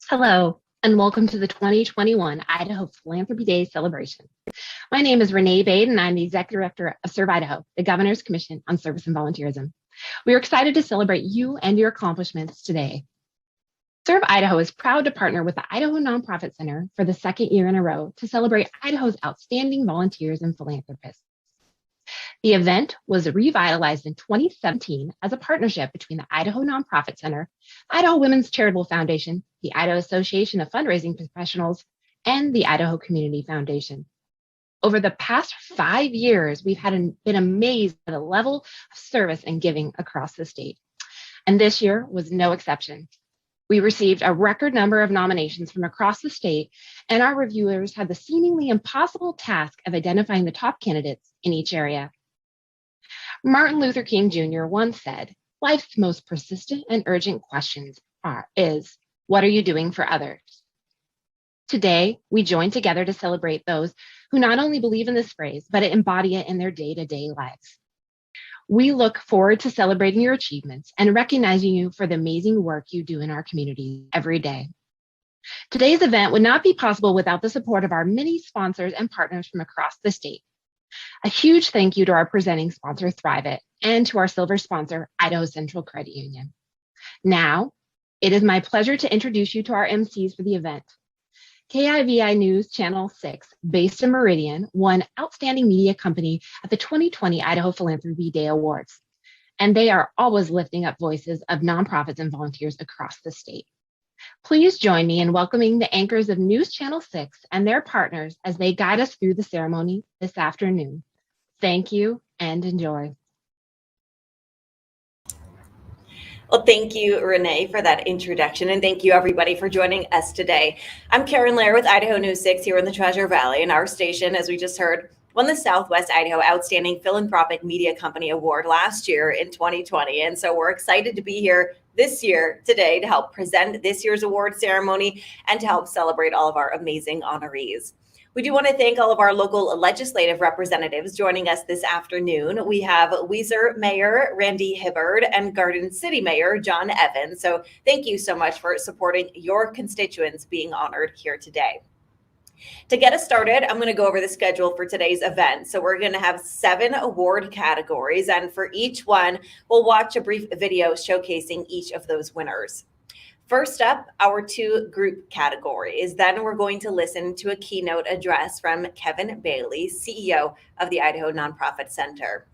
Hello, and welcome to the 2021 Idaho Philanthropy Day celebration. My name is Renee Bade, and I'm the Executive Director of Serve Idaho, the Governor's Commission on Service and Volunteerism. We are excited to celebrate you and your accomplishments today. Serve Idaho is proud to partner with the Idaho Nonprofit Center for the second year in a row to celebrate Idaho's outstanding volunteers and philanthropists. The event was revitalized in 2017 as a partnership between the Idaho Nonprofit Center, Idaho Women's Charitable Foundation, the Idaho Association of Fundraising Professionals, and the Idaho Community Foundation. Over the past 5 years, we've been amazed by the level of service and giving across the state. And this year was no exception. We received a record number of nominations from across the state, and our reviewers had the seemingly impossible task of identifying the top candidates in each area. Martin Luther King Jr. once said, "Life's most persistent and urgent questions is, what are you doing for others?" Today, we join together to celebrate those who not only believe in this phrase, but embody it in their day-to-day lives. We look forward to celebrating your achievements and recognizing you for the amazing work you do in our community every day. Today's event would not be possible without the support of our many sponsors and partners from across the state. A huge thank you to our presenting sponsor, Thrive-It, and to our silver sponsor, Idaho Central Credit Union. Now, it is my pleasure to introduce you to our MCs for the event. KIVI News Channel 6, based in Meridian, won Outstanding Media Company at the 2020 Idaho Philanthropy Day Awards, and they are always lifting up voices of nonprofits and volunteers across the state. Please join me in welcoming the anchors of News Channel 6 and their partners as they guide us through the ceremony this afternoon. Thank you and enjoy. Well, thank you, Renee, for that introduction, and thank you, everybody, for joining us today. I'm Karen Lair with Idaho News 6 here in the Treasure Valley, and our station, as we just heard, won the Southwest Idaho Outstanding Philanthropic Media Company Award last year in 2020, and so we're excited to be here this year today to help present this year's award ceremony and to help celebrate all of our amazing honorees. We do want to thank all of our local legislative representatives joining us this afternoon. We have Weiser Mayor Randy Hibbard and Garden City Mayor John Evans. So thank you so much for supporting your constituents being honored here today. To get us started, I'm going to go over the schedule for today's event. So we're going to have 7 award categories, and for each one, we'll watch a brief video showcasing each of those winners. First up, our 2 group categories. Then we're going to listen to a keynote address from Kevin Bailey, CEO of the Idaho Nonprofit Center.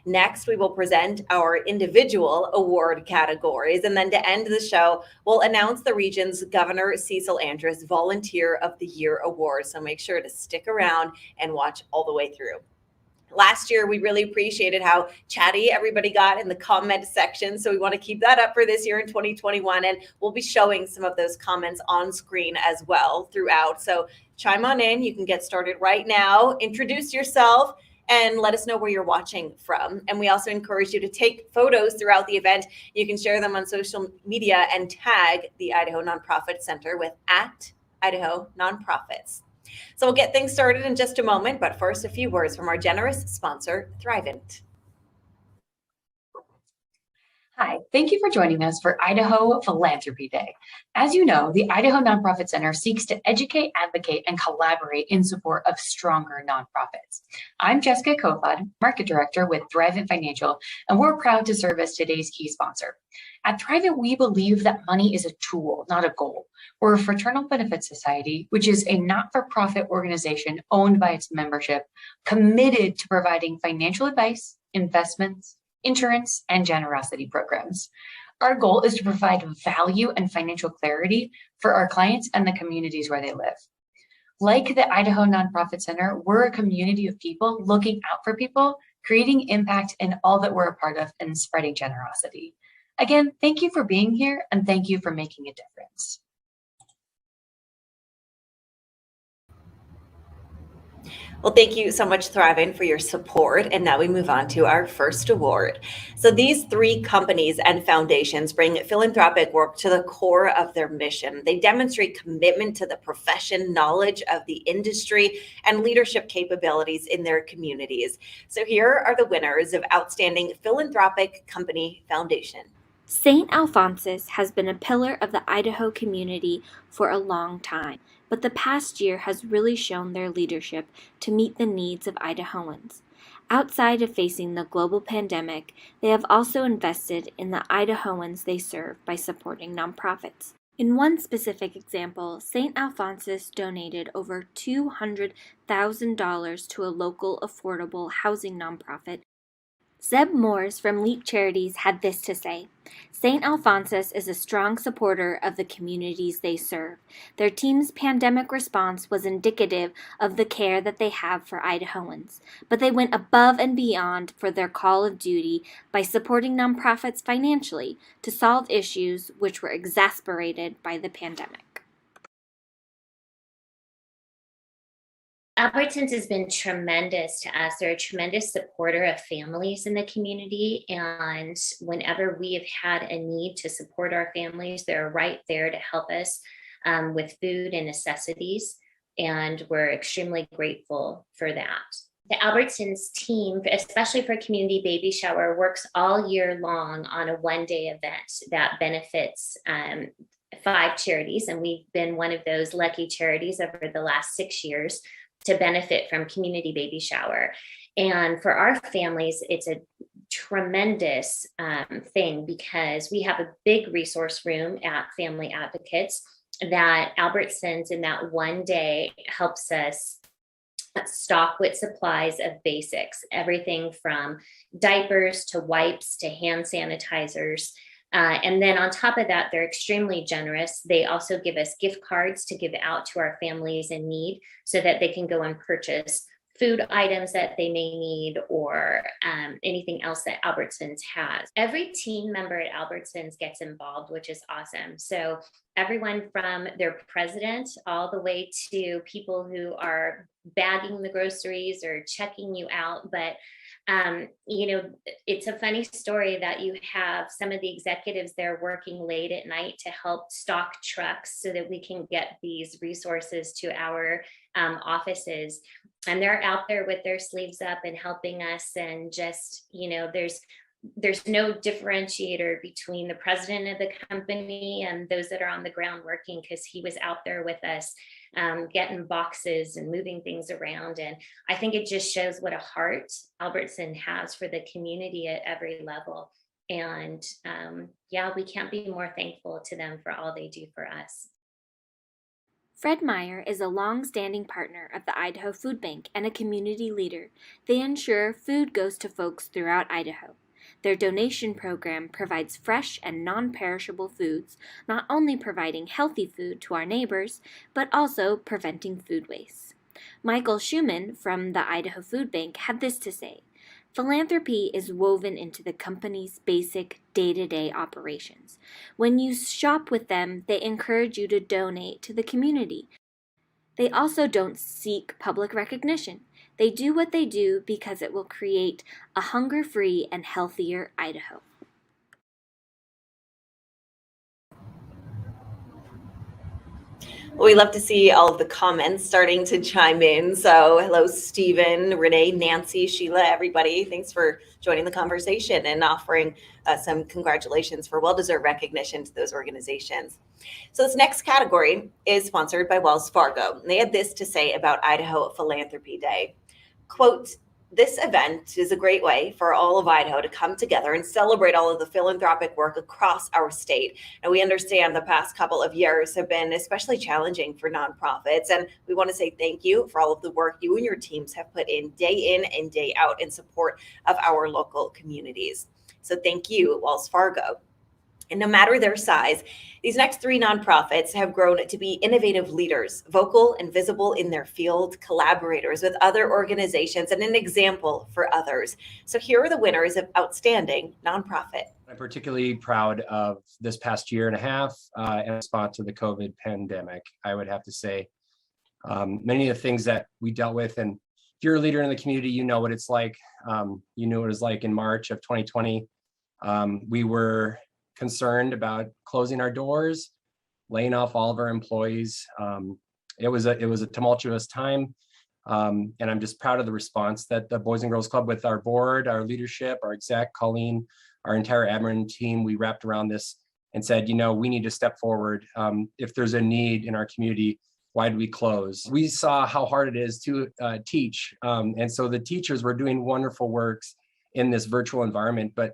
Next, we will present our individual award categories. And then to end the show, we'll announce the region's Governor Cecil Andrus Volunteer of the Year Award. So make sure to stick around and watch all the way through. Last year, we really appreciated how chatty everybody got in the comment section. So we want to keep that up for this year in 2021. And we'll be showing some of those comments on screen as well throughout. So chime on in. You can get started right now. Introduce yourself and let us know where you're watching from. And we also encourage you to take photos throughout the event. You can share them on social media and tag the Idaho Nonprofit Center with @Idaho Nonprofits. So we'll get things started in just a moment, but first, a few words from our generous sponsor, Thrive-It. Hi, thank you for joining us for Idaho Philanthropy Day. As you know, the Idaho Nonprofit Center seeks to educate, advocate, and collaborate in support of stronger nonprofits. I'm Jessica Kofod, Market Director with Thrive-It Financial, and we're proud to serve as today's key sponsor. At Thrive-It, we believe that money is a tool, not a goal. We're a fraternal benefit society, which is a not-for-profit organization owned by its membership, committed to providing financial advice, investments, insurance, and generosity programs. Our goal is to provide value and financial clarity for our clients and the communities where they live. Like the Idaho Nonprofit Center, we're a community of people looking out for people, creating impact in all that we're a part of, and spreading generosity. Again, thank you for being here, and thank you for making a difference. Well, thank you so much, Thrive-It, for your support. And now we move on to our first award. So these 3 companies and foundations bring philanthropic work to the core of their mission. They demonstrate commitment to the profession, knowledge of the industry, and leadership capabilities in their communities. So here are the winners of Outstanding Philanthropic Company Foundation. St. Alphonsus has been a pillar of the Idaho community for a long time, but the past year has really shown their leadership to meet the needs of Idahoans. Outside of facing the global pandemic, they have also invested in the Idahoans they serve by supporting nonprofits. In one specific example, St. Alphonsus donated over $200,000 to a local affordable housing nonprofit. Zeb Moores from Leap Charities had this to say: St. Alphonsus is a strong supporter of the communities they serve. Their team's pandemic response was indicative of the care that they have for Idahoans, but they went above and beyond for their call of duty by supporting nonprofits financially to solve issues which were exacerbated by the pandemic. Albertsons has been tremendous to us. They're a tremendous supporter of families in the community. And whenever we have had a need to support our families, they're right there to help us with food and necessities. And we're extremely grateful for that. The Albertsons team, especially for Community Baby Shower, works all year long on a one-day event that benefits 5 charities. And we've been one of those lucky charities over the last 6 years to benefit from Community Baby Shower. And for our families, it's a tremendous thing because we have a big resource room at Family Advocates that Albertsons in that one day helps us stock with supplies of basics, everything from diapers to wipes to hand sanitizers. And then on top of that, they're extremely generous. They also give us gift cards to give out to our families in need so that they can go and purchase food items that they may need or anything else that Albertsons has. Every team member at Albertsons gets involved, which is awesome. So everyone from their president all the way to people who are bagging the groceries or checking you out. But it's a funny story that you have some of the executives there working late at night to help stock trucks so that we can get these resources to our offices. And they're out there with their sleeves up and helping us. And just, there's no differentiator between the president of the company and those that are on the ground working, because he was out there with us getting boxes and moving things around. And I think it just shows what a heart Albertson has for the community at every level. And we can't be more thankful to them for all they do for us. Fred Meyer is a long-standing partner of the Idaho Food Bank and a community leader. They ensure food goes to folks throughout Idaho. Their donation program provides fresh and non-perishable foods, not only providing healthy food to our neighbors, but also preventing food waste. Michael Schumann from the Idaho Food Bank had this to say: philanthropy is woven into the company's basic day-to-day operations. When you shop with them, they encourage you to donate to the community. They also don't seek public recognition. They do what they do because it will create a hunger-free and healthier Idaho. Well, we love to see all of the comments starting to chime in. So hello, Stephen, Renee, Nancy, Sheila, everybody. Thanks for joining the conversation and offering some congratulations for well-deserved recognition to those organizations. So this next category is sponsored by Wells Fargo. And they had this to say about Idaho Philanthropy Day. Quote, "This event is a great way for all of Idaho to come together and celebrate all of the philanthropic work across our state. And we understand the past couple of years have been especially challenging for nonprofits. And we want to say thank you for all of the work you and your teams have put in and day out in support of our local communities. So thank you, Wells Fargo." And no matter their size, these next 3 nonprofits have grown to be innovative leaders, vocal and visible in their field, collaborators with other organizations, and an example for others. So here are the winners of Outstanding Nonprofit. I'm particularly proud of this past year and a half in response to the COVID pandemic. I would have to say many of the things that we dealt with, and if you're a leader in the community, you know what it's like. You knew what it was like in March of 2020. We were concerned about closing our doors, laying off all of our employees. It was a tumultuous time, and I'm just proud of the response that the Boys and Girls Club, with our board, our leadership, our exec, Colleen, our entire admin team, we wrapped around this and said, we need to step forward. If there's a need in our community, why do we close? We saw how hard it is to teach. And so the teachers were doing wonderful works in this virtual environment, but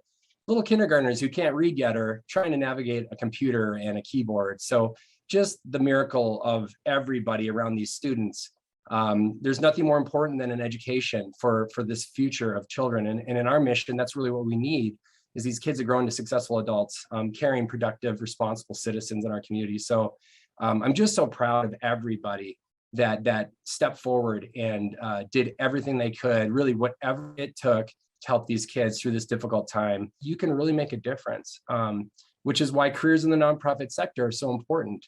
little kindergartners who can't read yet are trying to navigate a computer and a keyboard. So just the miracle of everybody around these students. There's nothing more important than an education for this future of children. And in our mission, that's really what we need, is these kids that grow into successful adults, caring, productive, responsible citizens in our community. So I'm just so proud of everybody that stepped forward and did everything they could, really whatever it took to help these kids through this difficult time. You can really make a difference, which is why careers in the nonprofit sector are so important.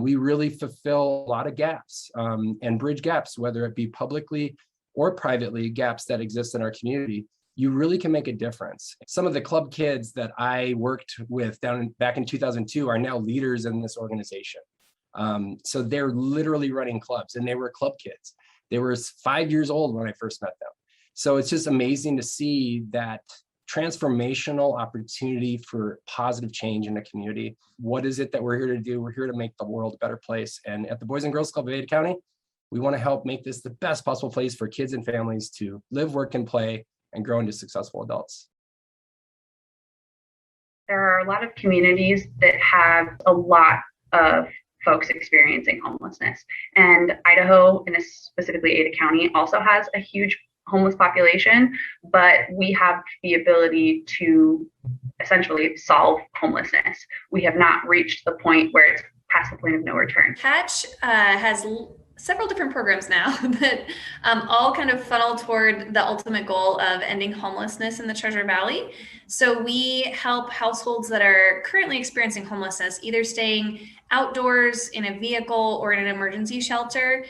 We really fulfill a lot of gaps and bridge gaps, whether it be publicly or privately, gaps that exist in our community. You really can make a difference. Some of the club kids that I worked with back in 2002 are now leaders in this organization. So they're literally running clubs, and they were club kids. They were 5 years old when I first met them. So it's just amazing to see that transformational opportunity for positive change in the community. What is it that we're here to do? We're here to make the world a better place. And at the Boys and Girls Club of Ada County, we want to help make this the best possible place for kids and families to live, work, and play and grow into successful adults. There are a lot of communities that have a lot of folks experiencing homelessness. And Idaho, and specifically Ada County, also has a huge homeless population, but we have the ability to essentially solve homelessness. We have not reached the point where it's past the point of no return. Catch has several different programs now that all kind of funnel toward the ultimate goal of ending homelessness in the Treasure Valley. So we help households that are currently experiencing homelessness, either staying outdoors in a vehicle or in an emergency shelter,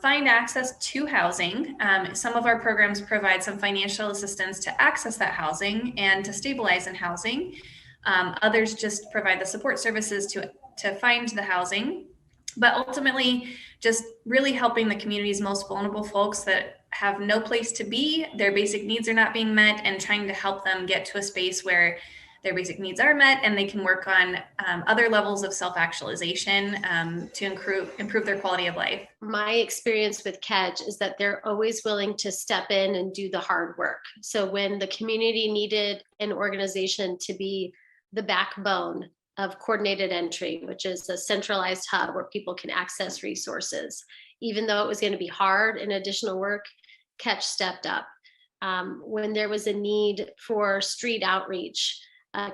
find access to housing. Some of our programs provide some financial assistance to access that housing and to stabilize in housing. Others just provide the support services to find the housing. But ultimately, just really helping the community's most vulnerable folks that have no place to be, their basic needs are not being met, and trying to help them get to a space where their basic needs are met and they can work on other levels of self-actualization to improve their quality of life. My experience with Catch is that they're always willing to step in and do the hard work. So when the community needed an organization to be the backbone of coordinated entry, which is a centralized hub where people can access resources, even though it was going to be hard and additional work, Catch stepped up. When there was a need for street outreach,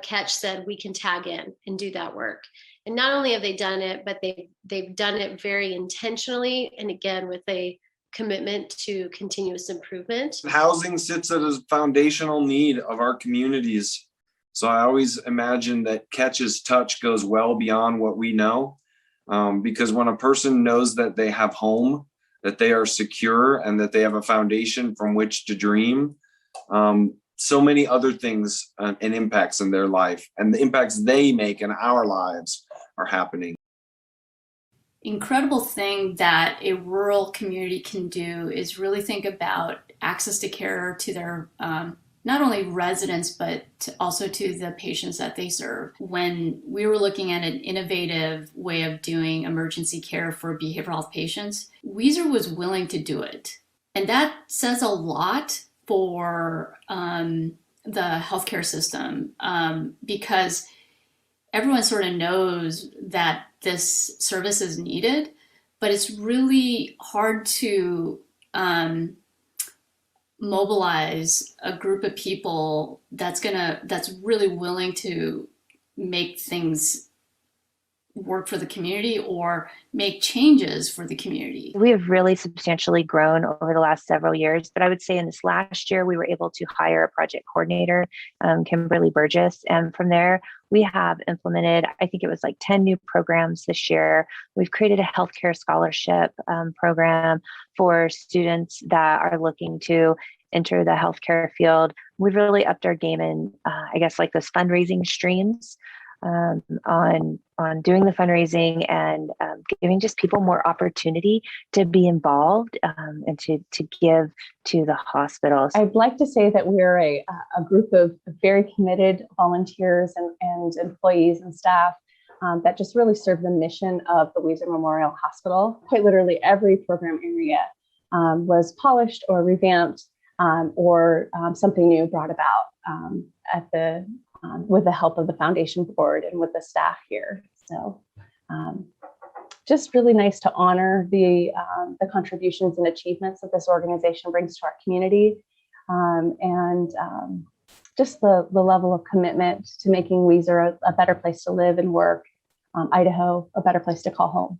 Catch said, we can tag in and do that work. And not only have they done it, but they've done it very intentionally, and again, with a commitment to continuous improvement. Housing sits at a foundational need of our communities. So I always imagine that Catch's touch goes well beyond what we know, because when a person knows that they have home, that they are secure, and that they have a foundation from which to dream, so many other things and impacts in their life and the impacts they make in our lives are happening. Incredible thing that a rural community can do is really think about access to care to their not only residents, but also to the patients that they serve. When we were looking at an innovative way of doing emergency care for behavioral health patients, Weiser was willing to do it. And that says a lot for the healthcare system, because everyone sort of knows that this service is needed, but it's really hard to mobilize a group of people that's really willing to make things work for the community or make changes for the community. We have really substantially grown over the last several years, but I would say in this last year, we were able to hire a project coordinator, Kimberly Burgess. And from there, we have implemented, I think it was like 10 new programs this year. We've created a healthcare scholarship program for students that are looking to enter the healthcare field. We've really upped our game in, I guess, like those fundraising streams. on doing the fundraising and giving just people more opportunity to be involved and to give to the hospitals. I'd like to say that we're a group of very committed volunteers and employees and staff that just really serve the mission of the Weezer Memorial Hospital. Quite literally every program area was polished or revamped or something new brought about with the help of the foundation board and with the staff here. So just really nice to honor the contributions and achievements that this organization brings to our community, and just the level of commitment to making Weezer a better place to live and work, Idaho a better place to call home.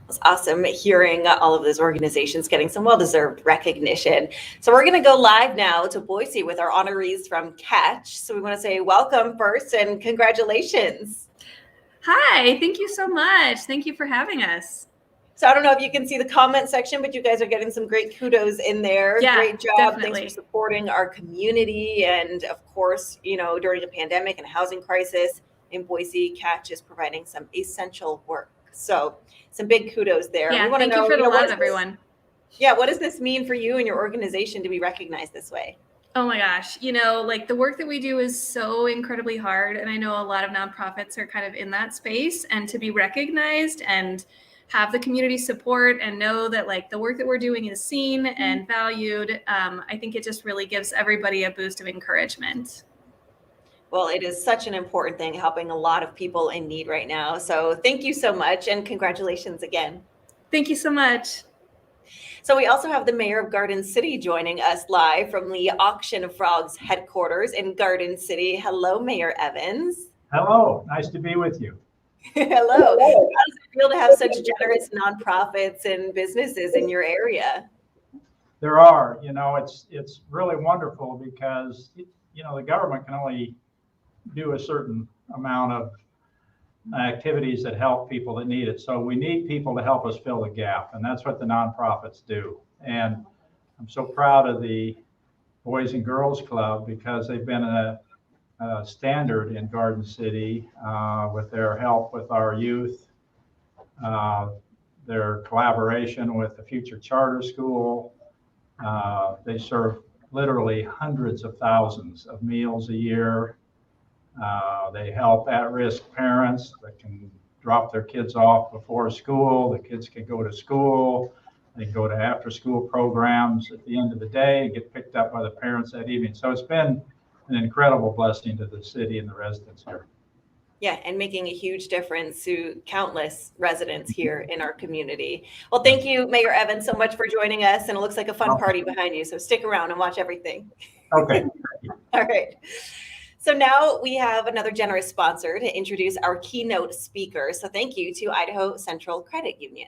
It's awesome hearing all of those organizations getting some well-deserved recognition. So we're going to go live now to Boise with our honorees from Catch. So we want to say welcome first and congratulations. Hi, thank you so much. Thank you for having us. So I don't know if you can see the comment section, but you guys are getting some great kudos in there. Yeah, great job. definitely. Thanks for supporting our community. And of course, during a pandemic and a housing crisis in Boise, Catch is providing some essential work. So some big kudos there. Yeah, we want to thank know, you for the love, what everyone. What does this mean for you and your organization to be recognized this way? Oh my gosh, the work that we do is so incredibly hard. And I know a lot of nonprofits are kind of in that space, and to be recognized and have the community support and know that the work that we're doing is seen and valued. I think it just really gives everybody a boost of encouragement. Well, it is such an important thing, helping a lot of people in need right now. So thank you so much and congratulations again. Thank you so much. So we also have the mayor of Garden City joining us live from the Auction of Frogs headquarters in Garden City. Hello, Mayor Evans. Hello, nice to be with you. Hello. How does it feel to have such generous nonprofits and businesses in your area? There are, it's really wonderful because, the government can only do a certain amount of activities that help people that need it. So we need people to help us fill the gap, and that's what the nonprofits do. And I'm so proud of the Boys and Girls Club because they've been a standard in Garden City with their help with our youth, their collaboration with the Future Charter School. They serve literally hundreds of thousands of meals a year. They help at-risk parents that can drop their kids off before school. The kids can go to school. They go to after-school programs at the end of the day and get picked up by the parents that evening. So it's been an incredible blessing to the city and the residents here. Yeah, and making a huge difference to countless residents here in our community. Well, thank you, Mayor Evans, so much for joining us. And it looks like a fun party behind you. So stick around and watch everything. Okay. All right. So now we have another generous sponsor to introduce our keynote speaker. So thank you to Idaho Central Credit Union.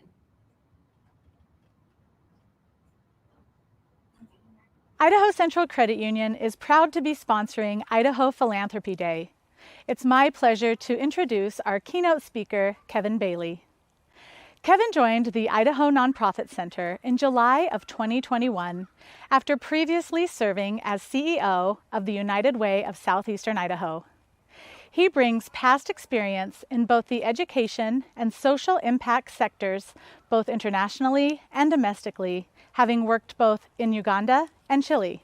Idaho Central Credit Union is proud to be sponsoring Idaho Philanthropy Day. It's my pleasure to introduce our keynote speaker, Kevin Bailey. Kevin joined the Idaho Nonprofit Center in July of 2021 after previously serving as CEO of the United Way of Southeastern Idaho. He brings past experience in both the education and social impact sectors, both internationally and domestically, having worked both in Uganda and Chile.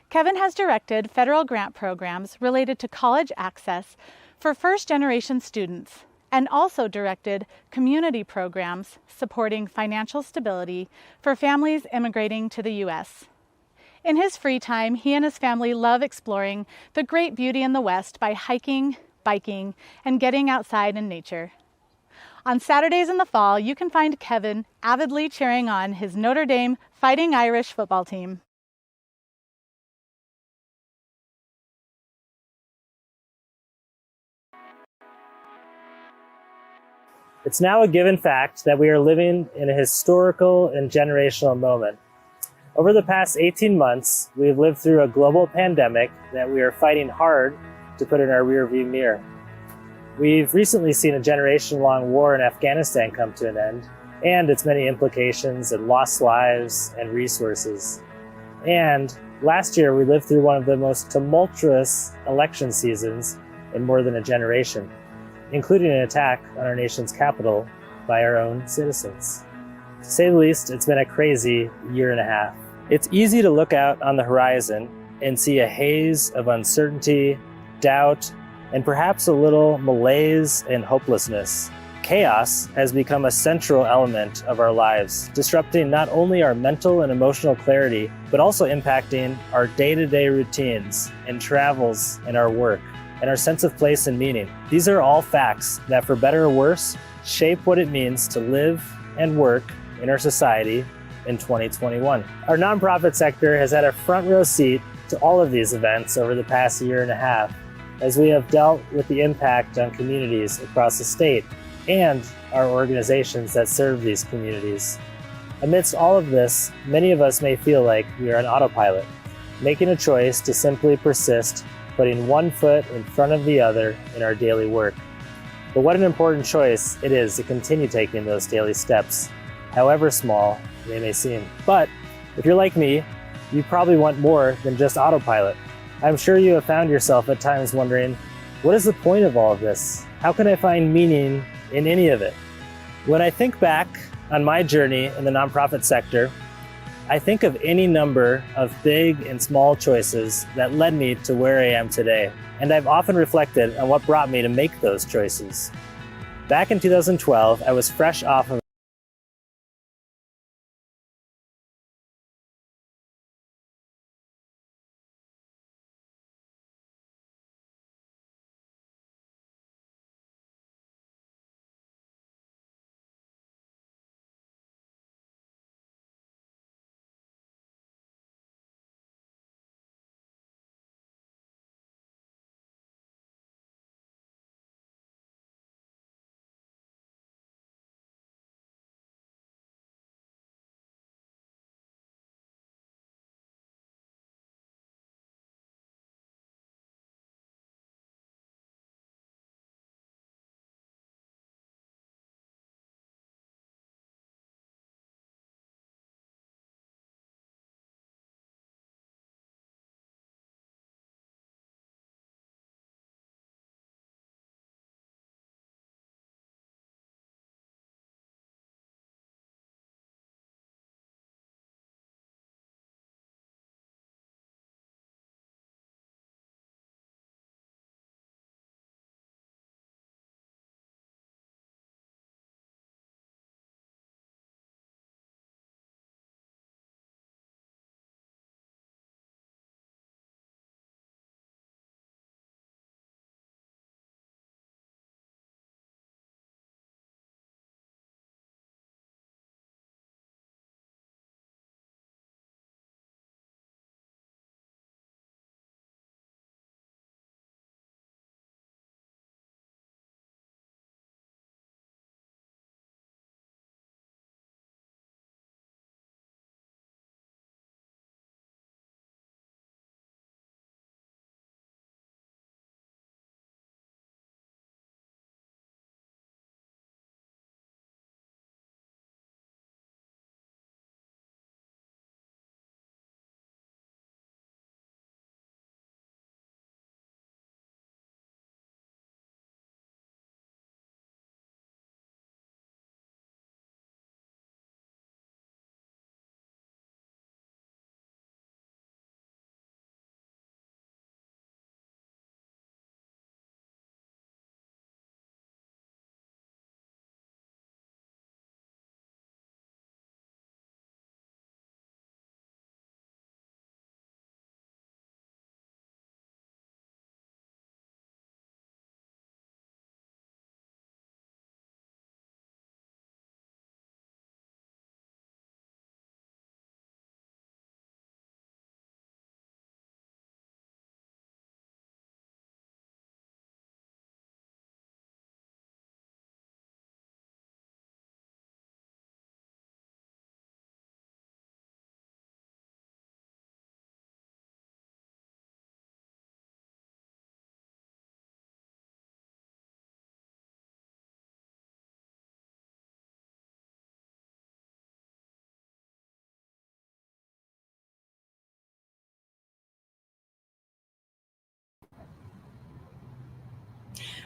Kevin has directed federal grant programs related to college access for first-generation students and also directed community programs supporting financial stability for families immigrating to the U.S. In his free time, he and his family love exploring the great beauty in the West by hiking, biking, and getting outside in nature. On Saturdays in the fall, you can find Kevin avidly cheering on his Notre Dame Fighting Irish football team. It's now a given fact that we are living in a historical and generational moment. Over the past 18 months, we've lived through a global pandemic that we are fighting hard to put in our rearview mirror. We've recently seen a generation-long war in Afghanistan come to an end, and its many implications and lost lives and resources. And Last year, we lived through one of the most tumultuous election seasons in more than a generation, including an attack on our nation's capital by our own citizens. To say the least, it's been a crazy year and a half. It's easy to look out on the horizon and see a haze of uncertainty, doubt, and perhaps a little malaise and hopelessness. Chaos has become a central element of our lives, disrupting not only our mental and emotional clarity, but also impacting our day-to-day routines and travels and our work and our sense of place and meaning. These are all facts that, for better or worse, shape what it means to live and work in our society in 2021. Our nonprofit sector has had a front row seat to all of these events over the past year and a half, as we have dealt with the impact on communities across the state and our organizations that serve these communities. Amidst all of this, many of us may feel like we are on autopilot, making a choice to simply persist, putting one foot in front of the other in our daily work. But what an important choice it is to continue taking those daily steps, however small they may seem. But if you're like me, you probably want more than just autopilot. I'm sure you have found yourself at times wondering, what is the point of all of this? How can I find meaning in any of it? When I think back on my journey in the nonprofit sector, I think of any number of big and small choices that led me to where I am today. And I've often reflected on what brought me to make those choices. Back in 2012, I was fresh off of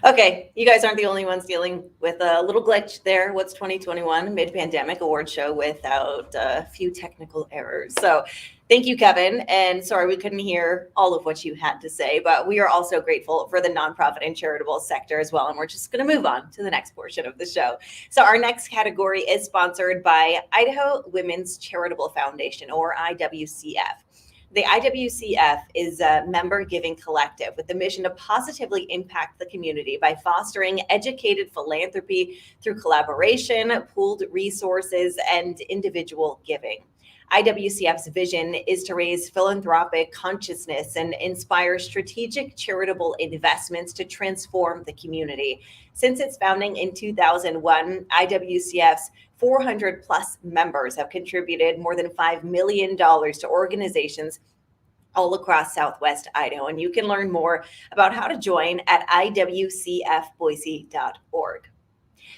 Okay, you guys aren't the only ones dealing with a little glitch there. What's 2021 mid-pandemic award show without a few technical errors. So thank you, Kevin. And sorry, we couldn't hear all of what you had to say, but we are also grateful for the nonprofit and charitable sector as well. And we're just going to move on to the next portion of the show. So our next category is sponsored by Idaho Women's Charitable Foundation, or IWCF. The IWCF is a member giving collective with the mission to positively impact the community by fostering educated philanthropy through collaboration, pooled resources, and individual giving. IWCF's vision is to raise philanthropic consciousness and inspire strategic charitable investments to transform the community. Since its founding in 2001, IWCF's 400 plus members have contributed more than $5 million to organizations all across Southwest Idaho. And you can learn more about how to join at iwcfboise.org.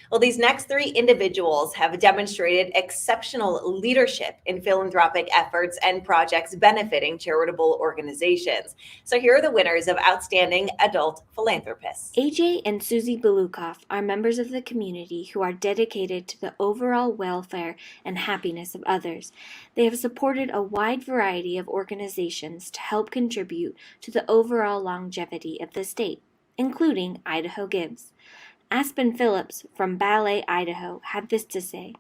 Well, these next three individuals have demonstrated exceptional leadership in philanthropic efforts and projects benefiting charitable organizations. So here are the winners of Outstanding Adult Philanthropists. AJ and Susie Belukoff are members of the community who are dedicated to the overall welfare and happiness of others. They have supported a wide variety of organizations to help contribute to the overall longevity of the state, including Idaho Gives. Aspen Phillips from Ballet, Idaho, had this to say: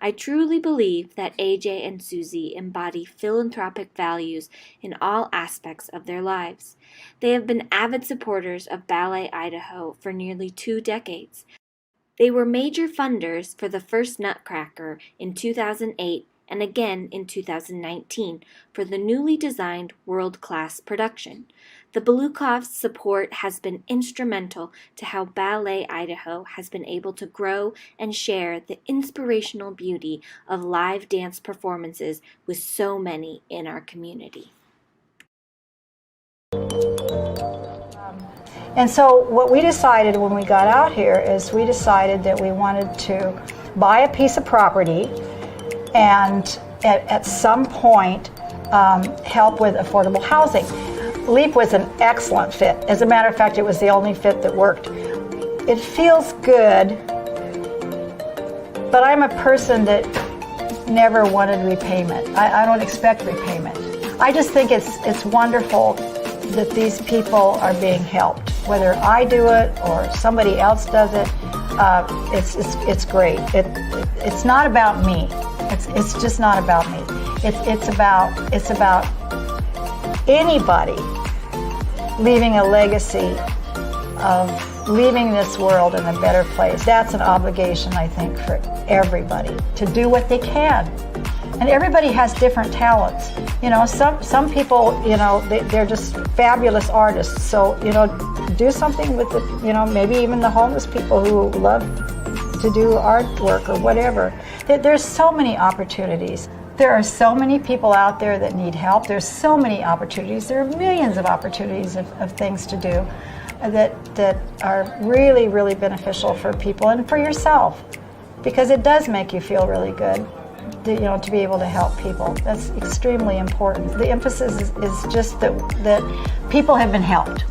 I truly believe that AJ and Susie embody philanthropic values in all aspects of their lives. They have been avid supporters of Ballet, Idaho for nearly 2 decades. They were major funders for the first Nutcracker in 2008 and again in 2019 for the newly designed world-class production. The Belukoffs' support has been instrumental to how Ballet Idaho has been able to grow and share the inspirational beauty of live dance performances with so many in our community. And so what we decided when we got out here is we decided that we wanted to buy a piece of property and at some point help with affordable housing. LEAP was an excellent fit. As a matter of fact, it was the only fit that worked. It feels good, but I'm a person that never wanted repayment. I don't expect repayment. I just think it's wonderful that these people are being helped. Whether I do it or somebody else does it, it's great. It's not about me. It's just not about me. It's about anybody leaving a legacy of leaving this world in a better place. That's an obligation, I think, for everybody to do what they can. And everybody has different talents. You know, some people, you know, they're just fabulous artists. So, you know, do something with the, you know, maybe even the homeless people who love to do artwork or whatever. There's so many opportunities. There are so many people out there that need help. There's so many opportunities. There are millions of opportunities of things to do that are really, really beneficial for people and for yourself, because it does make you feel really good, to be able to help people. That's extremely important. The emphasis is just that people have been helped,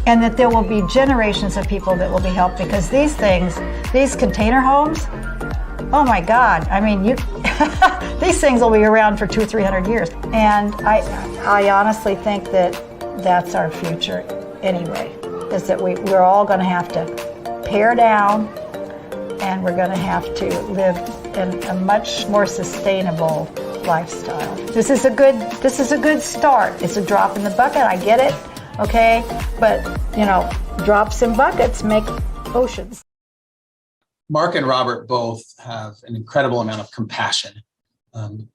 and that there will be generations of people that will be helped, because these container homes, oh my God, I mean, these things will be around for 200 or 300 years. And I honestly think that that's our future anyway, is that we're all going to have to pare down, and we're going to have to live in a much more sustainable lifestyle. This is a good start. It's a drop in the bucket, I get it, okay? But, you know, drops in buckets make oceans. Mark and Robert both have an incredible amount of compassion.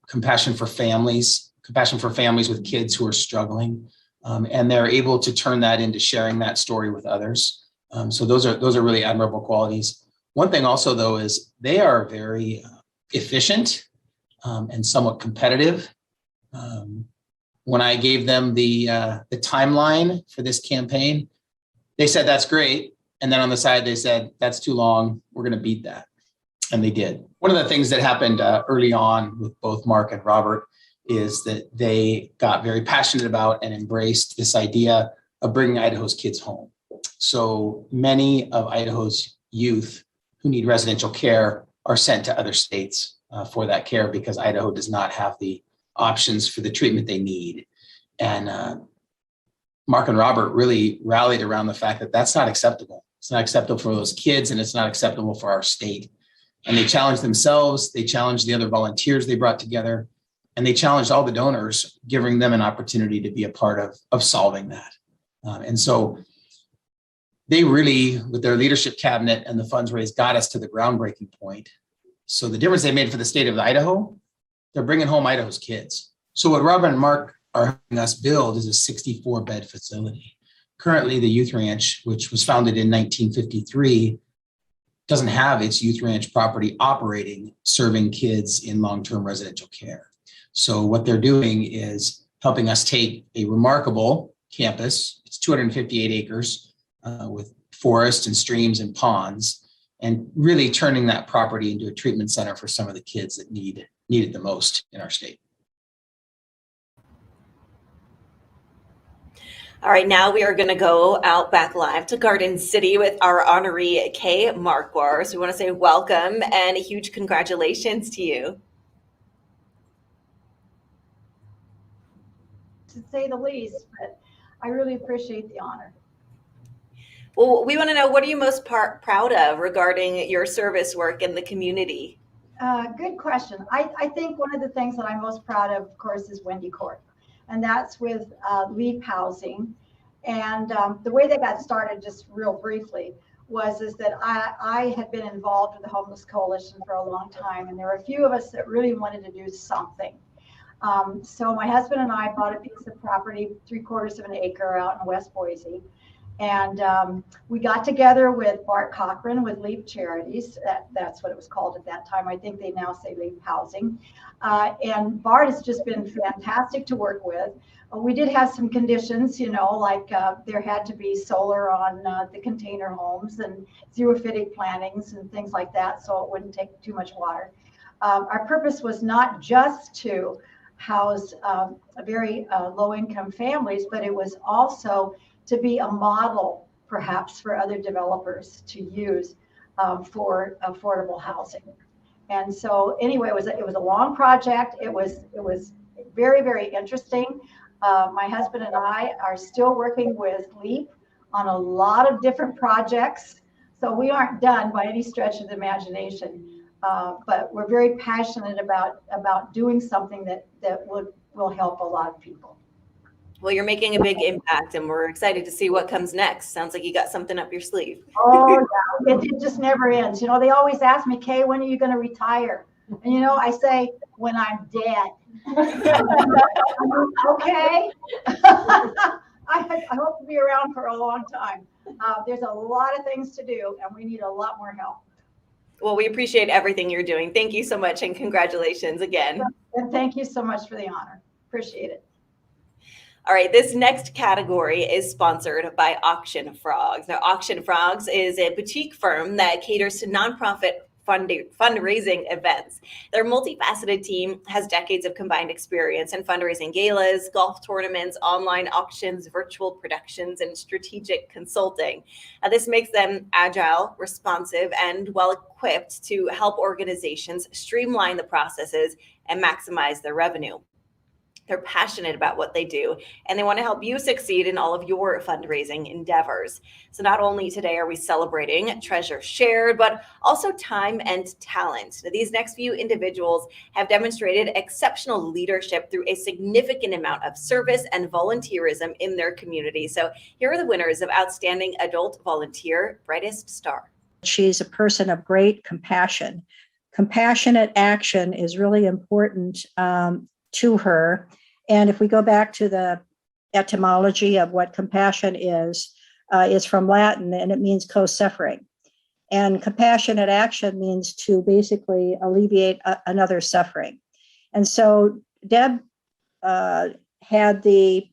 Compassion for families with kids who are struggling, and they're able to turn that into sharing that story with others. So those are really admirable qualities. One thing also, though, is they are very efficient and somewhat competitive. When I gave them the timeline for this campaign, they said, that's great. And then on the side, they said, that's too long. We're going to beat that. And they did. One of the things that happened early on with both Mark and Robert is that they got very passionate about and embraced this idea of bringing Idaho's kids home. So many of Idaho's youth who need residential care are sent to other states for that care because Idaho does not have the options for the treatment they need. And Mark and Robert really rallied around the fact that that's not acceptable. It's not acceptable for those kids, and it's not acceptable for our state. And they challenged themselves, they challenged the other volunteers they brought together, and they challenged all the donors, giving them an opportunity to be a part of solving that. And so they really, with their leadership cabinet and the funds raised, got us to the groundbreaking point. So the difference they made for the state of Idaho, they're bringing home Idaho's kids. So what Robert and Mark are helping us build is a 64-bed facility. Currently, the Youth Ranch, which was founded in 1953, doesn't have its Youth Ranch property operating, serving kids in long-term residential care. So what they're doing is helping us take a remarkable campus, it's 258 acres with forests and streams and ponds, and really turning that property into a treatment center for some of the kids that need it the most in our state. All right, now we are going to go out back live to Garden City with our honoree, Kay Markwar. So we want to say welcome and a huge congratulations to you. To say the least, but I really appreciate the honor. Well, we want to know, what are you most proud of regarding your service work in the community? Good question. I think one of the things that I'm most proud of course, is Wendy Court. And that's with LEAP housing. And the way they got started, just real briefly, is that I had been involved with the Homeless Coalition for a long time, and there were a few of us that really wanted to do something. So my husband and I bought a piece of property, 3/4 of an acre out in West Boise. And we got together with Bart Cochran with LEAP Charities. That's what it was called at that time. I think they now say LEAP Housing. And Bart has just been fantastic to work with. We did have some conditions, like there had to be solar on the container homes and xerophytic plantings and things like that, so it wouldn't take too much water. Our purpose was not just to house very low-income families, but it was also to be a model, perhaps, for other developers to use for affordable housing. And so, anyway, it was a long project. It was very, very interesting. My husband and I are still working with LEAP on a lot of different projects, so we aren't done by any stretch of the imagination. But we're very passionate about doing something that will help a lot of people. Well, you're making a big impact, and we're excited to see what comes next. Sounds like you got something up your sleeve. Oh, yeah. It just never ends. They always ask me, Kay, when are you going to retire? And, I say, when I'm dead. Okay. I hope to be around for a long time. There's a lot of things to do, and we need a lot more help. Well, we appreciate everything you're doing. Thank you so much, and congratulations again. And thank you so much for the honor. Appreciate it. All right, this next category is sponsored by Auction Frogs. Now, Auction Frogs is a boutique firm that caters to nonprofit fundraising events. Their multifaceted team has decades of combined experience in fundraising galas, golf tournaments, online auctions, virtual productions, and strategic consulting. This makes them agile, responsive, and well-equipped to help organizations streamline the processes and maximize their revenue. They're passionate about what they do, and they want to help you succeed in all of your fundraising endeavors. So not only today are we celebrating treasure shared, but also time and talent. Now, these next few individuals have demonstrated exceptional leadership through a significant amount of service and volunteerism in their community. So here are the winners of Outstanding Adult Volunteer Brightest Star. She's a person of great compassion. Compassionate action is really important to her. And if we go back to the etymology of what compassion is from Latin, and it means co-suffering. And compassionate action means to basically alleviate another's suffering. And so Deb had the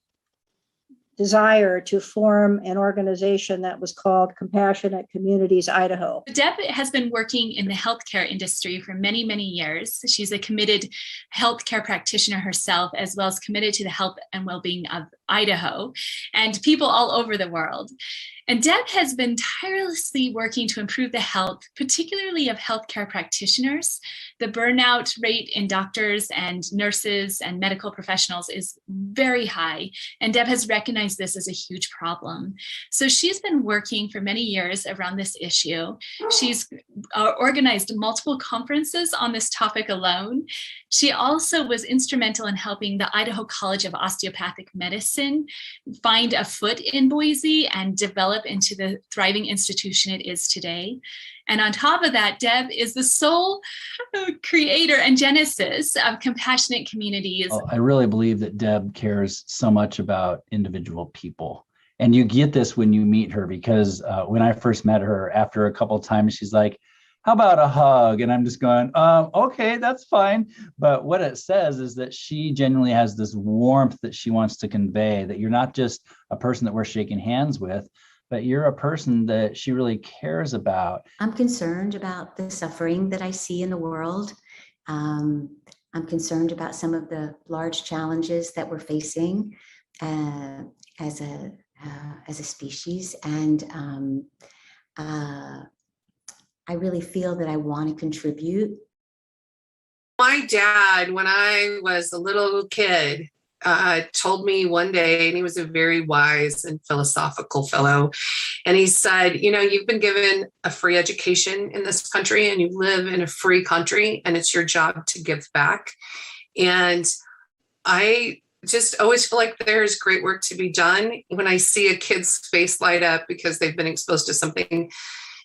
desire to form an organization that was called Compassionate Communities Idaho. Deb has been working in the healthcare industry for many, many years. She's a committed healthcare practitioner herself, as well as committed to the health and well-being of Idaho and people all over the world. And Deb has been tirelessly working to improve the health, particularly of healthcare practitioners. The burnout rate in doctors and nurses and medical professionals is very high, and Deb has recognized this as a huge problem. So she's been working for many years around this issue. She's organized multiple conferences on this topic alone. She also was instrumental in helping the Idaho College of Osteopathic Medicine find a foot in Boise and develop into the thriving institution it is today. And on top of that, Deb is the sole creator and genesis of Compassionate Communities. I really believe that Deb cares so much about individual people. And you get this when you meet her, because when I first met her, after a couple of times, she's like, how about a hug? And I'm just going, okay, that's fine. But what it says is that she genuinely has this warmth that she wants to convey, that you're not just a person that we're shaking hands with, but you're a person that she really cares about. I'm concerned about the suffering that I see in the world. I'm concerned about some of the large challenges that we're facing as a species. And I really feel that I want to contribute. My dad, when I was a little kid, told me one day, and he was a very wise and philosophical fellow, and he said, you know, you've been given a free education in this country and you live in a free country, and it's your job to give back. And I just always feel like there's great work to be done when I see a kid's face light up because they've been exposed to something,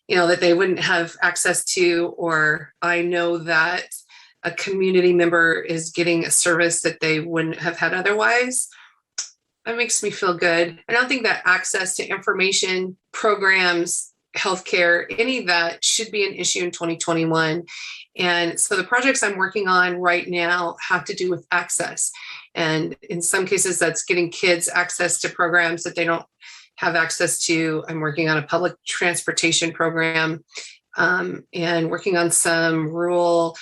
you know, that they wouldn't have access to, or I know that a community member is getting a service that they wouldn't have had otherwise. That makes me feel good. I don't think that access to information, programs, healthcare, any of that should be an issue in 2021. And so the projects I'm working on right now have to do with access. And in some cases, that's getting kids access to programs that they don't have access to. I'm working on a public transportation program and working on some rural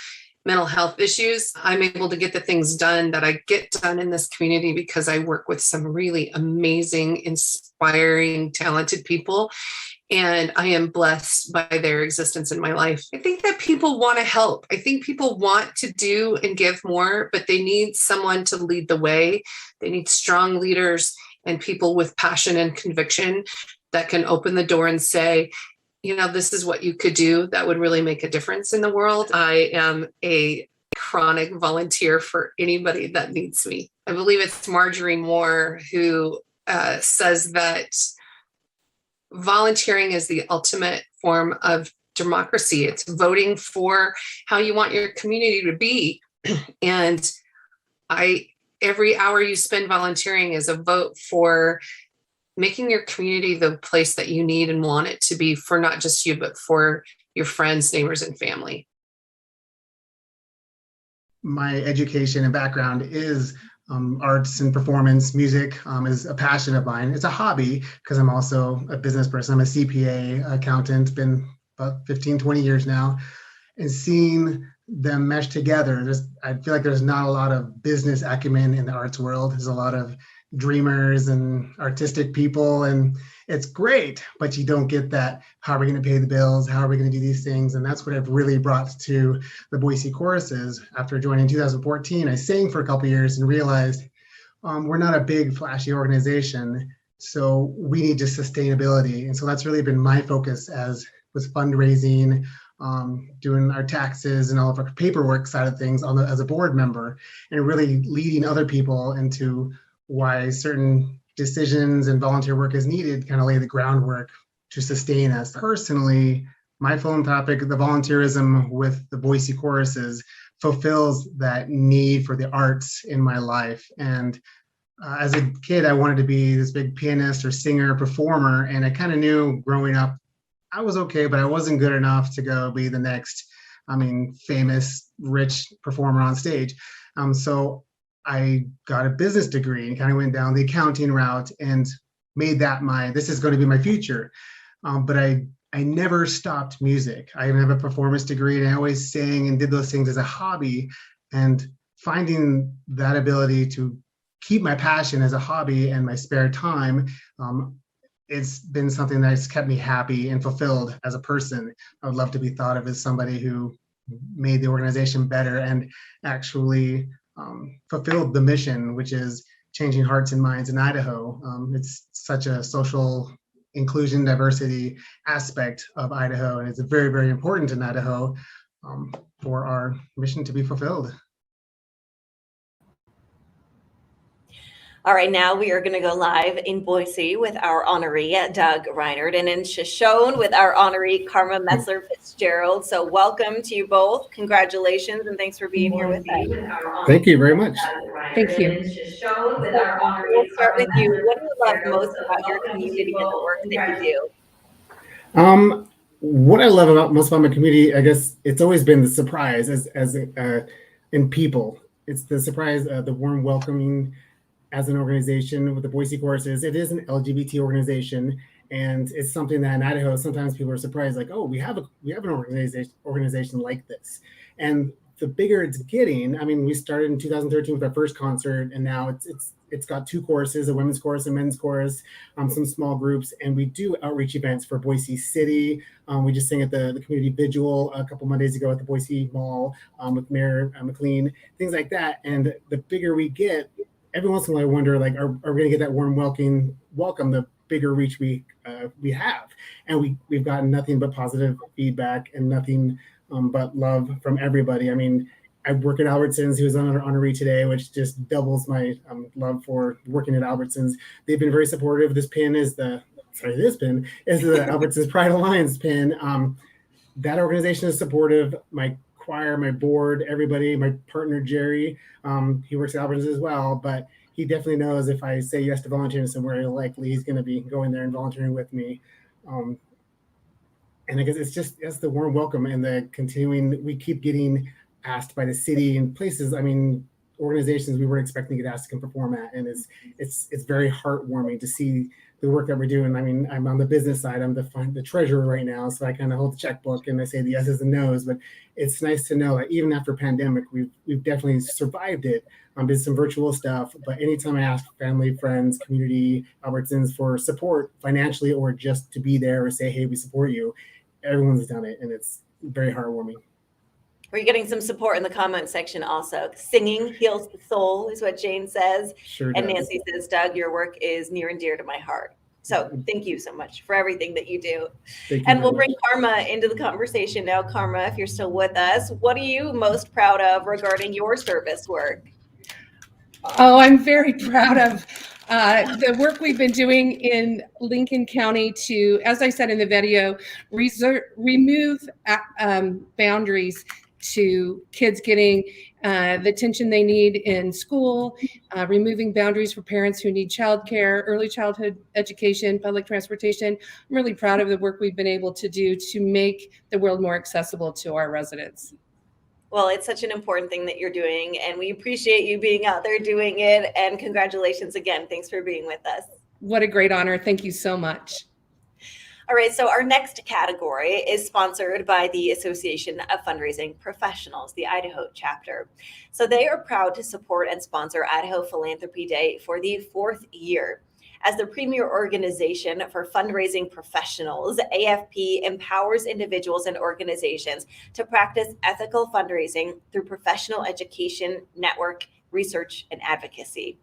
mental health issues. I'm able to get the things done that I get done in this community because I work with some really amazing, inspiring, talented people. And I am blessed by their existence in my life. I think that people want to help. I think people want to do and give more, but they need someone to lead the way. They need strong leaders and people with passion and conviction that can open the door and say, you know, this is what you could do that would really make a difference in the world. I am a chronic volunteer for anybody that needs me. I believe it's Marjorie Moore who says that volunteering is the ultimate form of democracy. It's voting for how you want your community to be. And every hour you spend volunteering is a vote for making your community the place that you need and want it to be for not just you, but for your friends, neighbors, and family. My education and background is arts and performance. Music is a passion of mine. It's a hobby because I'm also a business person. I'm a CPA accountant, been about 15, 20 years now. And seeing them mesh together, I feel like there's not a lot of business acumen in the arts world. There's a lot of dreamers and artistic people, and it's great, but you don't get that, how are we going to pay the bills? How are we going to do these things? And that's what I've really brought to the Boise choruses. After joining in 2014, I sang for a couple of years and realized we're not a big flashy organization, so we need just sustainability. And so that's really been my focus as with fundraising, doing our taxes and all of our paperwork side of things as a board member, and really leading other people into why certain decisions and volunteer work is needed, kind of lay the groundwork to sustain us. Personally, my philanthropic, the volunteerism with the Boise choruses fulfills that need for the arts in my life. And as a kid, I wanted to be this big pianist or singer, performer, and I kind of knew growing up, I was okay, but I wasn't good enough to go be the next, famous, rich performer on stage. So I got a business degree and kind of went down the accounting route and made that this is going to be my future. But I never stopped music. I even have a performance degree, and I always sang and did those things as a hobby. And finding that ability to keep my passion as a hobby and my spare time, it's been something that's kept me happy and fulfilled as a person. I would love to be thought of as somebody who made the organization better and actually fulfilled the mission, which is changing hearts and minds in Idaho. It's such a social inclusion, diversity aspect of Idaho, and it's very, very important in Idaho for our mission to be fulfilled. All right, now we are going to go live in Boise with our honoree, Doug Reinert, and in Shoshone with our honoree, Karma Metzler-Fitzgerald. So welcome to you both. Congratulations, and thanks for being here with us. Thank you very much. Thank you. We'll start with you. What do you love most about your community and the work that you do? What I love most about my community, I guess it's always been the surprise as in people. It's the surprise, the warm welcoming. As an organization with the Boise courses, it is an LGBT organization, and it's something that in Idaho sometimes people are surprised, like, oh, we have an organization like this. And the bigger it's getting, I mean, we started in 2013 with our first concert, and now it's got two courses, a women's chorus and men's chorus, some small groups, and we do outreach events for Boise City. We just sang at the community vigil a couple Mondays ago at the Boise Mall with Mayor McLean, things like that. And the bigger we get, every once in a while I wonder, like, are we going to get that warm welcome, the bigger reach we have? And we've gotten nothing but positive feedback and nothing but love from everybody. I mean, I work at Albertsons, who was on our honoree today, which just doubles my love for working at Albertsons. They've been very supportive. This pin is the Albertsons Pride Alliance pin. That organization is supportive. My choir, my board, everybody, my partner, Jerry, he works at Albertsons as well, but he definitely knows if I say yes to volunteering somewhere, likely he's going to be going there and volunteering with me. And I guess it's the warm welcome and the continuing, we keep getting asked by the city and places, I mean, organizations we weren't expecting to get asked to come perform at. And it's very heartwarming to see the work that we're doing. I mean, I'm on the business side, I'm the treasurer right now, so I kind of hold the checkbook and I say the yeses and nos, but it's nice to know that even after pandemic, we've definitely survived it. Did some virtual stuff, but anytime I ask family, friends, community, Albertsons for support financially or just to be there or say, hey, we support you, everyone's done it, and it's very heartwarming. We're getting some support in the comment section also. Singing heals the soul is what Jane says. Sure and does. Nancy says, Doug, your work is near and dear to my heart. So thank you so much for everything that you do. And we'll bring Karma into the conversation now. Karma, if you're still with us, what are you most proud of regarding your service work? Oh, I'm very proud of the work we've been doing in Lincoln County to, as I said in the video, remove boundaries to kids getting the attention they need in school, removing boundaries for parents who need childcare, early childhood education, public transportation. I'm really proud of the work we've been able to do to make the world more accessible to our residents. Well, it's such an important thing that you're doing, and we appreciate you being out there doing it. And congratulations again. Thanks for being with us. What a great honor. Thank you so much. All right, so our next category is sponsored by the Association of Fundraising Professionals, the Idaho chapter. So they are proud to support and sponsor Idaho Philanthropy Day for the 4th year. As the premier organization for fundraising professionals, AFP empowers individuals and organizations to practice ethical fundraising through professional education, network, research, and advocacy.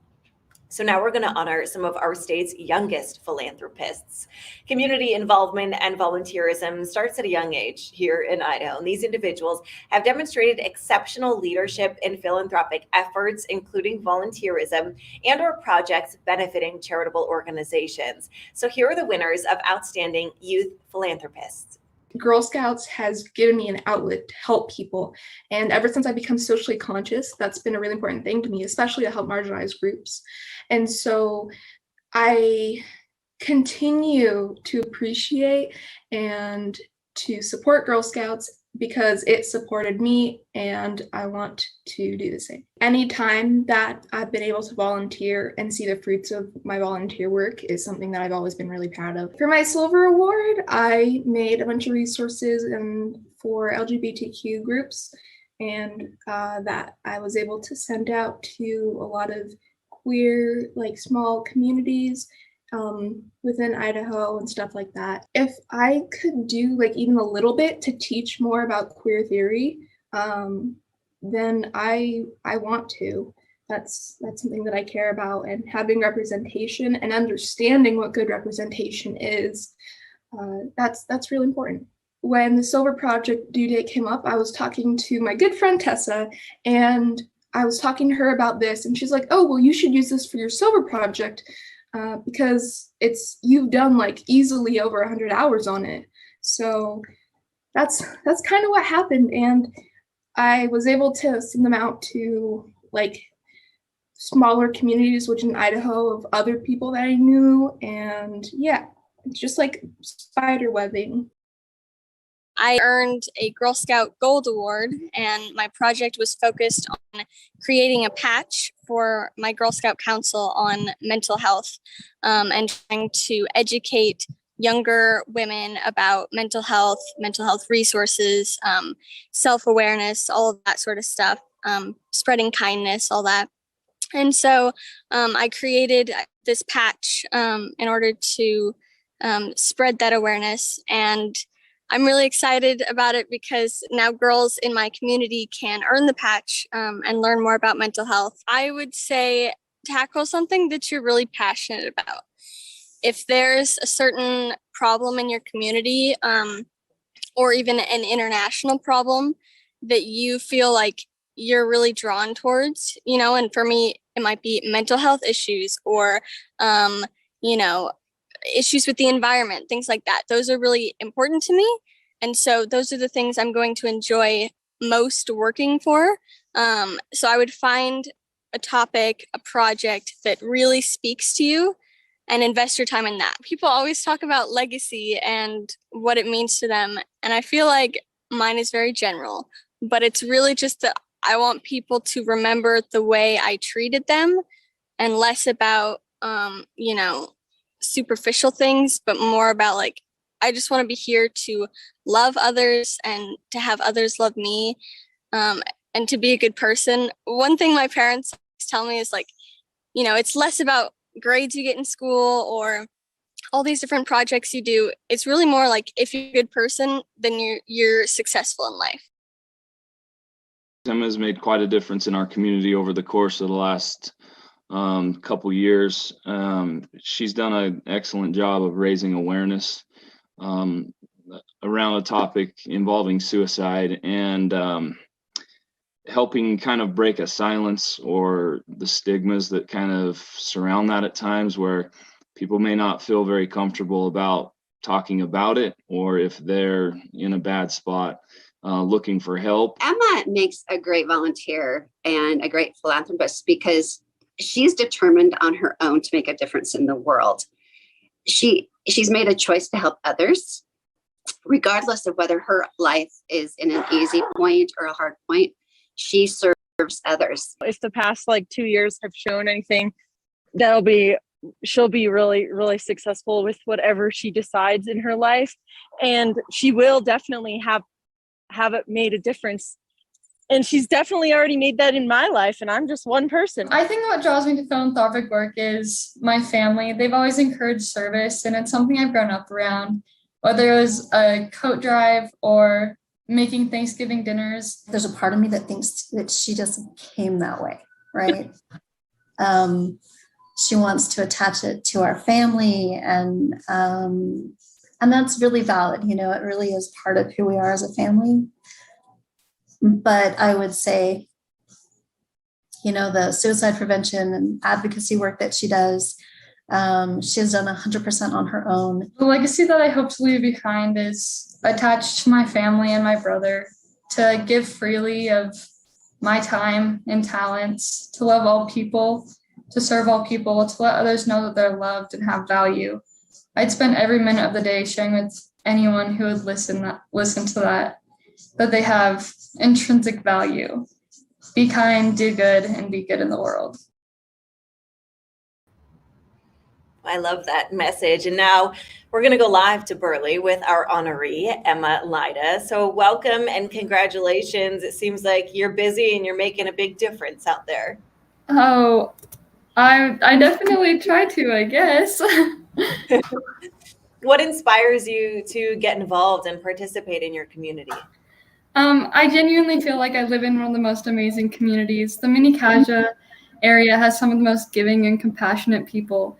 So now we're going to honor some of our state's youngest philanthropists. Community involvement and volunteerism starts at a young age here in Idaho, and these individuals have demonstrated exceptional leadership in philanthropic efforts, including volunteerism and/or projects benefiting charitable organizations. So here are the winners of Outstanding Youth Philanthropists. Girl Scouts has given me an outlet to help people. And ever since I become socially conscious, that's been a really important thing to me, especially to help marginalized groups. And so I continue to appreciate and to support Girl Scouts because it supported me, and I want to do the same. Anytime that I've been able to volunteer and see the fruits of my volunteer work is something that I've always been really proud of. For my silver award, I made a bunch of resources for LGBTQ groups, and that I was able to send out to a lot of queer, like, small communities within Idaho and stuff like that. If I could do like even a little bit to teach more about queer theory, then I want to. That's something that I care about, and having representation and understanding what good representation is, that's really important. When the Silver Project due date came up, I was talking to my good friend Tessa, and I was talking to her about this, and she's like, "Oh, well, you should use this for your Silver Project." Because you've done like easily over 100 hours on it. So that's kind of what happened. And I was able to send them out to like smaller communities within Idaho of other people that I knew. And yeah, it's just like spider webbing. I earned a Girl Scout Gold Award, and my project was focused on creating a patch for my Girl Scout Council on mental health, and trying to educate younger women about mental health resources, self-awareness, all of that sort of stuff, spreading kindness, all that. And so I created this patch in order to spread that awareness, and I'm really excited about it because now girls in my community can earn the patch and learn more about mental health. I would say tackle something that you're really passionate about. If there's a certain problem in your community, or even an international problem that you feel like you're really drawn towards, and for me, it might be mental health issues or, issues with the environment, things like that. Those are really important to me. And so those are the things I'm going to enjoy most working for. So I would find a topic, a project that really speaks to you and invest your time in that. People always talk about legacy and what it means to them. And I feel like mine is very general, but it's really just that I want people to remember the way I treated them and less about, superficial things, but more about like, I just want to be here to love others and to have others love me, and to be a good person. One thing my parents tell me is like, it's less about grades you get in school or all these different projects you do. It's really more like if you're a good person, then you're successful in life. Emma has made quite a difference in our community over the course of the last couple years. She's done an excellent job of raising awareness around a topic involving suicide and helping kind of break a silence or the stigmas that kind of surround that at times, where people may not feel very comfortable about talking about it, or if they're in a bad spot looking for help. Emma makes a great volunteer and a great philanthropist because she's determined on her own to make a difference in the world. She's made a choice to help others, regardless of whether her life is in an easy point or a hard point. She serves others. If the past 2 years have shown anything, she'll be really, really successful with whatever she decides in her life. And she will definitely have it made a difference. And she's definitely already made that in my life, and I'm just one person. I think what draws me to philanthropic work is my family. They've always encouraged service, and it's something I've grown up around, whether it was a coat drive or making Thanksgiving dinners. There's a part of me that thinks that she just came that way, right? She wants to attach it to our family, and that's really valid. It really is part of who we are as a family. But I would say, the suicide prevention and advocacy work that she does, she has done 100% on her own. The legacy that I hope to leave behind is attached to my family and my brother, to give freely of my time and talents, to love all people, to serve all people, to let others know that they're loved and have value. I'd spend every minute of the day sharing with anyone who would listen to that. but they have intrinsic value. Be kind, do good, and be good in the world. I love that message. And now we're going to go live to Burley with our honoree, Emma Lida. So welcome and congratulations. It seems like you're busy and you're making a big difference out there. Oh, I definitely try to, I guess. What inspires you to get involved and participate in your community? I genuinely feel like I live in one of the most amazing communities. The Mini Kaja area has some of the most giving and compassionate people.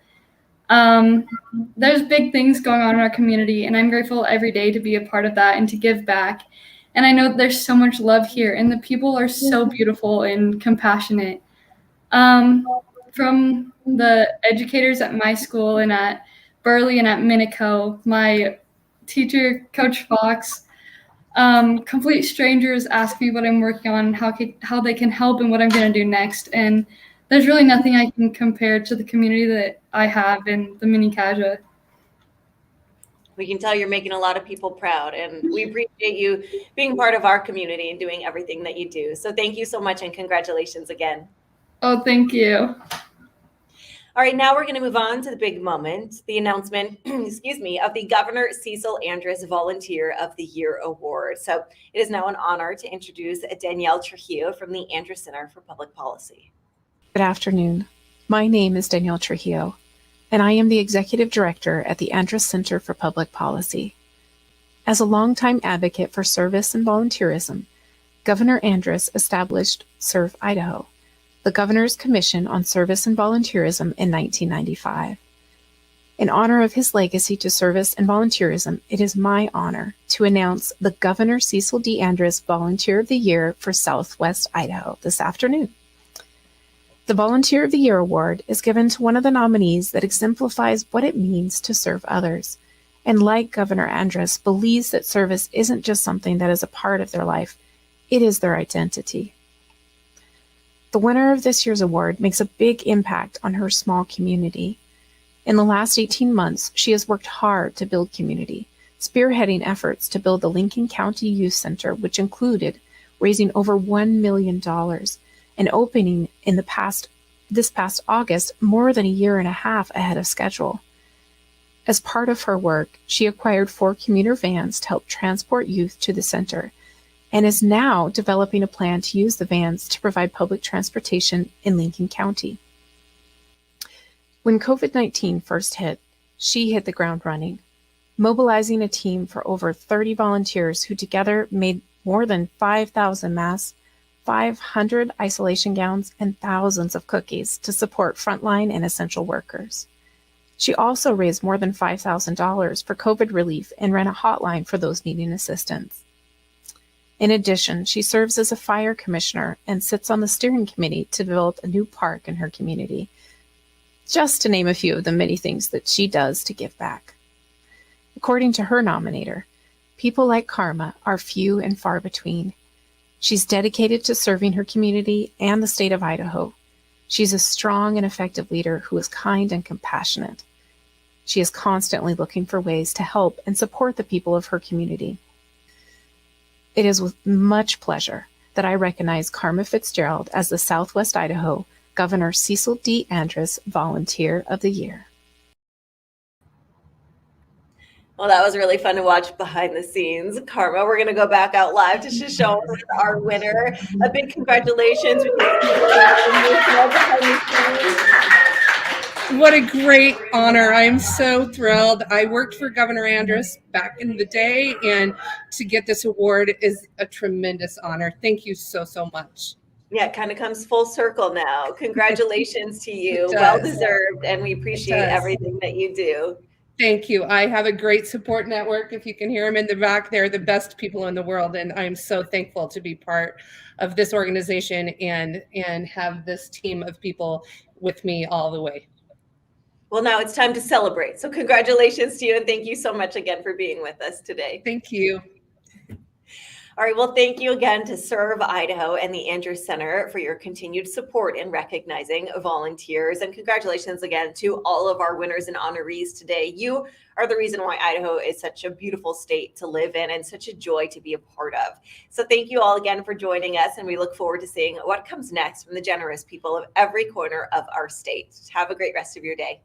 There's big things going on in our community, and I'm grateful every day to be a part of that and to give back. And I know that there's so much love here, and the people are so beautiful and compassionate. From the educators at my school and at Burley and at Minico, my teacher, Coach Fox, complete strangers ask me what I'm working on, how they can help, and what I'm going to do next. And there's really nothing I can compare to the community that I have in the Mini Kaja. We can tell you're making a lot of people proud, and we appreciate you being part of our community and doing everything that you do. So thank you so much, and congratulations again. Oh, thank you. All right, now we're going to move on to the big moment, the announcement, excuse me, of the Governor Cecil Andrus Volunteer of the Year Award. So it is now an honor to introduce Danielle Trujillo from the Andrus Center for Public Policy. Good afternoon. My name is Danielle Trujillo, and I am the Executive Director at the Andrus Center for Public Policy. As a longtime advocate for service and volunteerism, Governor Andrus established Serve Idaho, the Governor's Commission on Service and Volunteerism, in 1995. In honor of his legacy to service and volunteerism, it is my honor to announce the Governor Cecil D. Andrus Volunteer of the Year for Southwest Idaho this afternoon. The Volunteer of the Year Award is given to one of the nominees that exemplifies what it means to serve others, and like Governor Andrus, believes that service isn't just something that is a part of their life, it is their identity. The winner of this year's award makes a big impact on her small community. In the last 18 months, she has worked hard to build community, spearheading efforts to build the Lincoln County Youth Center, which included raising over $1 million and opening in this past August, more than a year and a half ahead of schedule. As part of her work, she acquired 4 commuter vans to help transport youth to the center, and is now developing a plan to use the vans to provide public transportation in Lincoln County. When COVID-19 first hit, she hit the ground running, mobilizing a team for over 30 volunteers who together made more than 5,000 masks, 500 isolation gowns, and thousands of cookies to support frontline and essential workers. She also raised more than $5,000 for COVID relief and ran a hotline for those needing assistance. In addition, she serves as a fire commissioner and sits on the steering committee to develop a new park in her community, just to name a few of the many things that she does to give back. According to her nominator, people like Karma are few and far between. She's dedicated to serving her community and the state of Idaho. She's a strong and effective leader who is kind and compassionate. She is constantly looking for ways to help and support the people of her community. It is with much pleasure that I recognize Karma Fitzgerald as the Southwest Idaho Governor Cecil D. Andrus Volunteer of the Year. Well, that was really fun to watch behind the scenes. Karma, we're going to go back out live to Shoshone with our winner. A big congratulations. What a great honor. I am so thrilled. I worked for Governor Andrus back in the day, and to get this award is a tremendous honor. Thank you so, so much. Yeah, it kind of comes full circle now. Congratulations to you. Well deserved, and we appreciate everything that you do. Thank you. I have a great support network. If you can hear them in the back, they're the best people in the world, and I'm so thankful to be part of this organization and have this team of people with me all the way. Well, now it's time to celebrate. So congratulations to you, and thank you so much again for being with us today. Thank you. All All right, well, thank you again to Serve Idaho and the Andrews Center for your continued support in recognizing volunteers. And congratulations again to all of our winners and honorees today. You are the reason why Idaho is such a beautiful state to live in and such a joy to be a part of. So thank you all again for joining us, and we look forward to seeing what comes next from the generous people of every corner of our state. Have a great rest of your day.